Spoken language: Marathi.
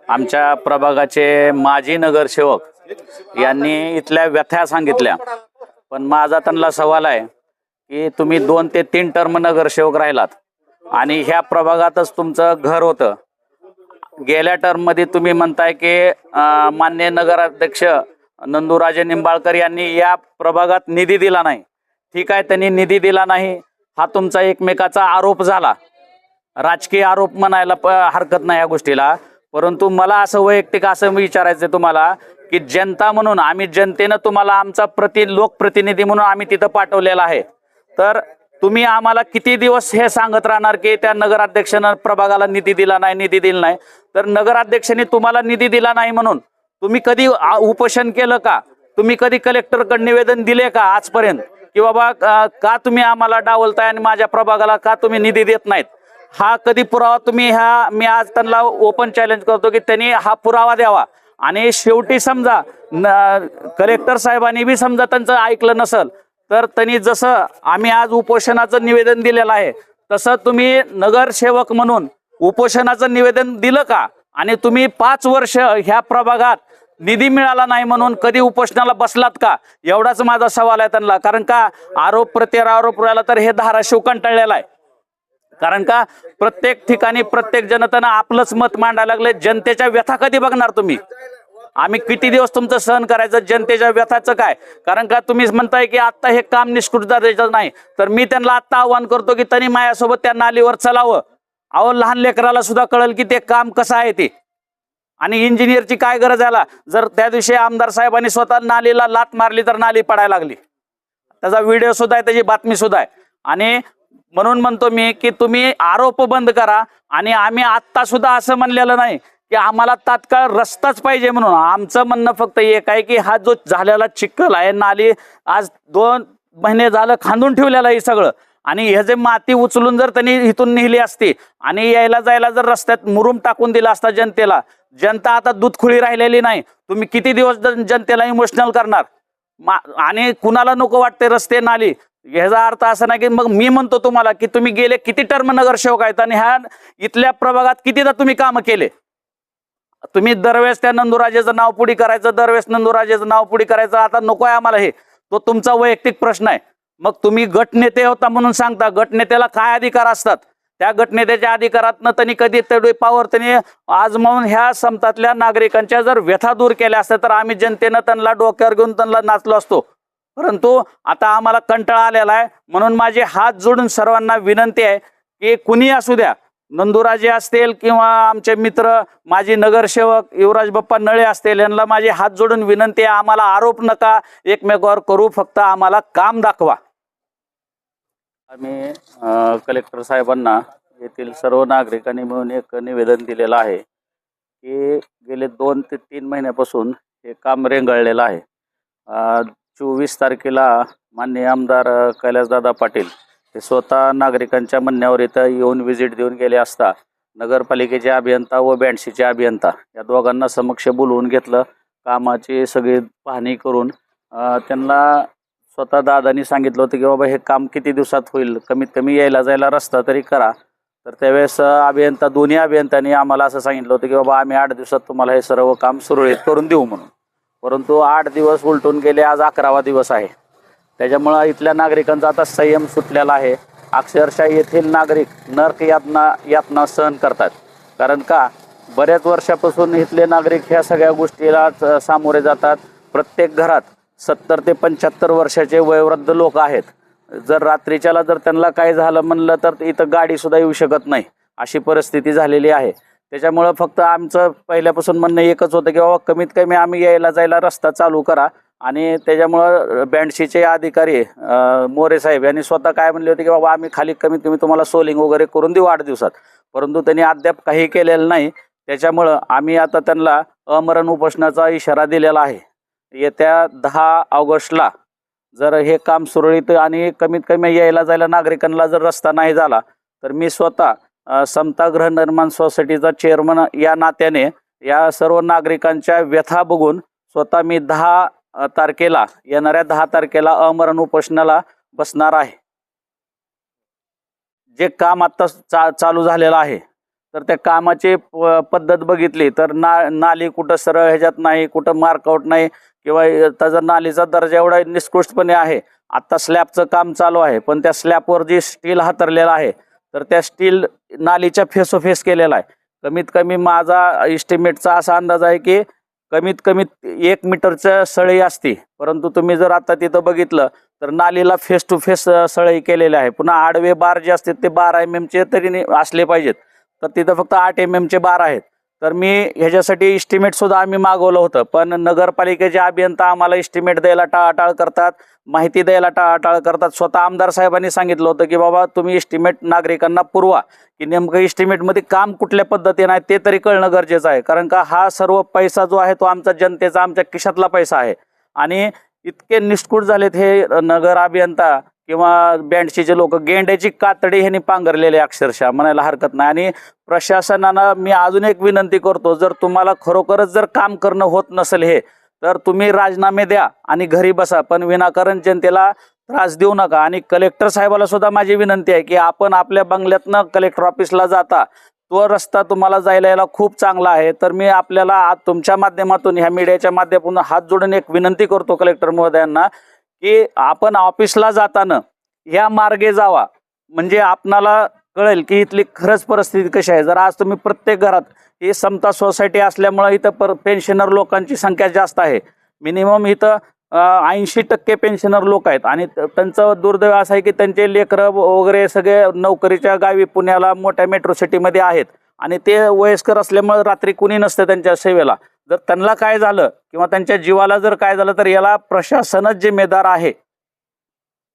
आमच्या प्रभागाचे माजी नगरसेवक यांनी इथल्या व्यथा सांगितल्या, पण माझा त्यांना सवाल आहे की तुम्ही 2 ते 3 टर्म नगरसेवक राहिलात आणि ह्या प्रभागातच तुमचं घर होतं। गेल्या टर्म मध्ये तुम्ही म्हणताय की माननीय नगराध्यक्ष नंदूराजे निंबाळकर यांनी या प्रभागात निधी दिला नाही। ठीक आहे, त्यांनी निधी दिला नाही हा तुमचा एकमेकाचा आरोप झाला, राजकीय आरोप म्हणायला हरकत नाही या गोष्टीला। परंतु मला असं वैयक्तिक असं विचारायचं तुम्हाला की जनता म्हणून आम्ही जनतेनं तुम्हाला आमचा लोकप्रतिनिधी म्हणून आम्ही तिथं पाठवलेला आहे, तर तुम्ही आम्हाला किती दिवस हे सांगत राहणार की त्या नगराध्यक्षानं प्रभागाला निधी दिला नाही? तर नगराध्यक्षाने तुम्हाला निधी दिला नाही म्हणून तुम्ही कधी उपोषण केलं का? तुम्ही कधी कलेक्टरकडे निवेदन दिले का आजपर्यंत की बाबा का तुम्ही आम्हाला डावलताय आणि माझ्या प्रभागाला का तुम्ही निधी देत नाहीत? हा कधी पुरावा तुम्ही मी आज त्यांना ओपन चॅलेंज करतो की त्यांनी हा पुरावा द्यावा। आणि शेवटी समजा कलेक्टर साहेबांनी बी समजा त्यांचं ऐकलं नसल तर त्यांनी जसं आम्ही आज उपोषणाचं निवेदन दिलेलं आहे तसं तुम्ही नगरसेवक म्हणून उपोषणाचं निवेदन दिलं का? आणि तुम्ही 5 वर्ष ह्या प्रभागात निधी मिळाला नाही म्हणून कधी उपोषणाला बसलात का? एवढाच माझा सवाल आहे त्यांना। कारण का आरोप प्रत्यारोप राहिला तर हे धाराशिव कंटाळलेला आहे। कारण का प्रत्येक ठिकाणी प्रत्येक जनतेनं आपलंच मत मांडायला लागले। जनतेच्या व्यथा कधी बघणार तुम्ही? आम्ही किती दिवस तुमचं सहन करायचं? जनतेच्या व्यथाचं काय? कारण का तुम्ही म्हणताय की आता हे काम निष्कृत द्यायचं नाही, तर मी त्यांना आता आव्हान करतो की त्यांनी माझ्यासोबत त्या नालीवर चलावं। अहो, लहान लेकराला सुद्धा कळेल की ते काम कसं आहे ते, आणि इंजिनियरची काय गरज आहे? जर त्या दिवशी आमदार साहेबांनी स्वतः नालीला लात मारली तर नाली पडायला लागली, त्याचा व्हिडिओ सुद्धा आहे, त्याची बातमी सुद्धा आहे। आणि म्हणून म्हणतो मी की तुम्ही आरोप बंद करा। आणि आम्ही आत्ता सुद्धा असं म्हणलेलं नाही की आम्हाला तात्काळ रस्ताच पाहिजे म्हणून। आमचं म्हणणं फक्त एक आहे की हा जो झालेला चिखल आहे, नाली आज 2 महिने झालं खांदून ठेवलेलं आहे सगळं, आणि हे जे माती उचलून जर त्यांनी इथून नेली असती आणि यायला जायला जर रस्त्यात मुरुम टाकून दिला असता जनतेला, जनता आता दूधखुळी राहिलेली नाही। तुम्ही किती दिवस जनतेला इमोशनल करणार? आणि कुणाला नको वाटते रस्ते नाली? ह्याचा अर्थ असा नाही की मग मी म्हणतो तुम्हाला की तुम्ही गेले किती टर्म नगरसेवक आहेत आणि ह्या इथल्या प्रभागात कितीदा तुम्ही काम केले? तुम्ही दरवेळेस त्या नंदूराजेचं नाव पुढे करायचं, दरवेळेस नंदूराजेचं नाव पुढे करायचं, आता नको आहे आम्हाला हे, तो तुमचा वैयक्तिक प्रश्न आहे। मग तुम्ही गटनेते होता म्हणून सांगता, गटनेत्याला काय अधिकार असतात? त्या गटनेत्याच्या अधिकारातनं त्यांनी कधी तेवढी पावर त्यांनी आज म्हणून ह्या समतातल्या नागरिकांच्या जर व्यथा दूर केल्या असत्या तर आम्ही जनतेनं त्यांना डोक्यावर घेऊन त्यांना नाचलो असतो। परंतु आता आम्हाला कंटाळा आलेला आहे, म्हणून माझे हात जोडून सर्वांना विनंती आहे की कुणी असू द्या, नंदूराजे असतील किंवा आमचे मित्र माजी नगरसेवक युवराज बाप्पा नळे असतील, यांना माझे हात जोडून विनंती आहे, आम्हाला आरोप नका एकमेकावर करू, फक्त आम्हाला काम दाखवा। आम्ही कलेक्टर साहेबांना येथील सर्व नागरिकांनी मिळून एक निवेदन दिलेलं आहे की गेले 2 ते 3 महिन्यापासून हे काम रेंगाळलेलं आहे। 24 तारखेला माननीय आमदार कैलासदादा पाटील हे स्वतः नागरिकांच्या म्हणण्यावर इथं येऊन व्हिजिट देऊन गेले असता नगरपालिकेचे अभियंता व बँडशीचे अभियंता या दोघांना समक्ष बोलवून घेतलं, कामाची सगळी पाहणी करून त्यांना स्वतः दादांनी सांगितलं होतं की बाबा हे काम किती दिवसात होईल, कमीत कमी यायला जायला रस्ता तरी करा। तर त्यावेळेस दोन्ही अभियंत्यांनी आम्हाला असं सांगितलं होतं की बाबा आम्ही 8 दिवसात तुम्हाला हे सर्व काम सुरळीत करून देऊ म्हणून। परंतु 8 दिवस उलटून गेले, आज 11वा दिवस आहे। त्याच्यामुळं इथल्या नागरिकांचा आता संयम सुटलेला आहे। अक्षरशः येथील नागरिक नरक यातना सहन करतात। कारण का बऱ्याच वर्षापासून इथले नागरिक ह्या सगळ्या गोष्टीला सामोरे जातात। प्रत्येक घरात 70 ते 75 वर्षाचे वयोवृद्ध लोक आहेत। जर रात्रीच्याला जर त्यांना काय झालं म्हणलं तर इथं गाडी सुद्धा येऊ शकत नाही, अशी परिस्थिती झालेली आहे। त्याच्यामुळं फक्त आमचं पहिल्यापासून म्हणणं एकच होतं की बाबा कमीत कमी आम्ही यायला जायला रस्ता चालू करा। आणि त्याच्यामुळं बँडशीचे अधिकारी मोरे साहेब यांनी स्वतः काय म्हणले होते की बाबा आम्ही खाली कमीत कमी तुम्हाला सोलिंग वगैरे करून देऊ 8 दिवसात, परंतु त्यांनी अद्याप काही केलेलं नाही। त्याच्यामुळं आम्ही आता त्यांना अमरण उपोषणाचा इशारा दिलेला आहे। येत्या 10 ऑगस्टला जर हे काम सुरळीत आणि कमीत कमी यायला जायला नागरिकांना जर रस्ता नाही झाला तर मी स्वतः समता गृहनिर्माण सोसायटीचा चेअरमन या नात्याने या सर्व नागरिकांच्या व्यथा बघून स्वतः मी 10 तारखेला येणाऱ्या 10 तारखेला अमरण उपोषणाला बसणार आहे। जे काम आता चालू झालेलं आहे तर त्या कामाची पद्धत बघितली तर नाली कुठं सरळ ह्याच्यात नाही, कुठं मार्कआउट नाही, किंवा त्याचा नालीचा दर्जा एवढा निकृष्टपणे आहे. आता स्लॅबचं काम चालू आहे, पण त्या स्लॅबवर जी स्टील हातरलेला आहे तर त्या स्टील नालीच्या फेसोफेस केलेला आहे. कमीत कमी माझा इस्टिमेटचा असा अंदाज आहे की कमीत कमी 1 मीटरचं सळई असते, परंतु तुम्ही जर आता तिथं बघितलं तर नालीला फेस टू फेस सळई केलेली आहे. पुन्हा आडवे बार जे असतात ते 12 mm चे तरी असले पाहिजेत, तर तिथं फक्त 8 mm चे बार आहेत. तर मी ह्याच्यासाठी इस्टिमेट सुद्धा आम्ही मागवलं होतं, पण नगरपालिकेचे अभियंता आम्हाला इस्टिमेट द्यायला टाळाटाळ करतात, माहिती द्यायला टाळाटाळ करतात. स्वतः आमदार साहेबांनी सांगितलं होतं की बाबा तुम्ही इस्टिमेट नागरिकांना पुरवा, की नेमकं इस्टिमेटमध्ये काम कुठल्या पद्धतीने आहे ते तरी कळणं गरजेचं आहे. कारण का हा सर्व पैसा जो आहे तो आमचा जनतेचा, आमच्या खिशातला पैसा आहे. आणि इतके निष्ठुर झालेत हे नगर अभियंता किंवा बँडशीचे लोक, गेंड्याची कातडी ह्यांनी पांघरलेले अक्षरशः म्हणायला हरकत नाही. आणि प्रशासनानं मी अजून एक विनंती करतो, जर तुम्हाला खरोखरच जर काम करणं होत नसेल हे, तर तुम्ही राजीनामे द्या आणि घरी बसा, पण विनाकारण जनतेला त्रास देऊ नका. आणि कलेक्टर साहेबाला सुद्धा माझी विनंती आहे की आपण आपल्या बंगल्यातनं कलेक्टर ऑफिसला जाता तो रस्ता तुम्हाला जायला यायला खूप चांगला आहे. तर मी आपल्याला आज तुमच्या माध्यमातून, ह्या मीडियाच्या माध्यमातून हात जोडून एक विनंती करतो कलेक्टर महोदयांना की आपण ऑफिसला जाताना ह्या मार्गे जावा, म्हणजे आपणाला कळेल की इथली खरंच परिस्थिती कशी आहे. जर आज तुम्ही प्रत्येक घरात, ही समता सोसायटी असल्यामुळे इथं पेन्शनर लोकांची संख्या जास्त आहे. मिनिमम इथं 80% पेन्शनर लोक आहेत. आणि त्यांचं दुर्दैव असं आहे की त्यांचे लेकरं वगैरे सगळे नोकरीच्या गावी पुण्याला मोठ्या मेट्रो सिटीमध्ये आहेत, आणि ते वयस्कर असल्यामुळे रात्री कुणी नसतं त्यांच्या सेवेला. जर त्यांना काय झालं किंवा त्यांच्या जीवाला जर काय झालं तर याला प्रशासनच जिम्मेदार आहे.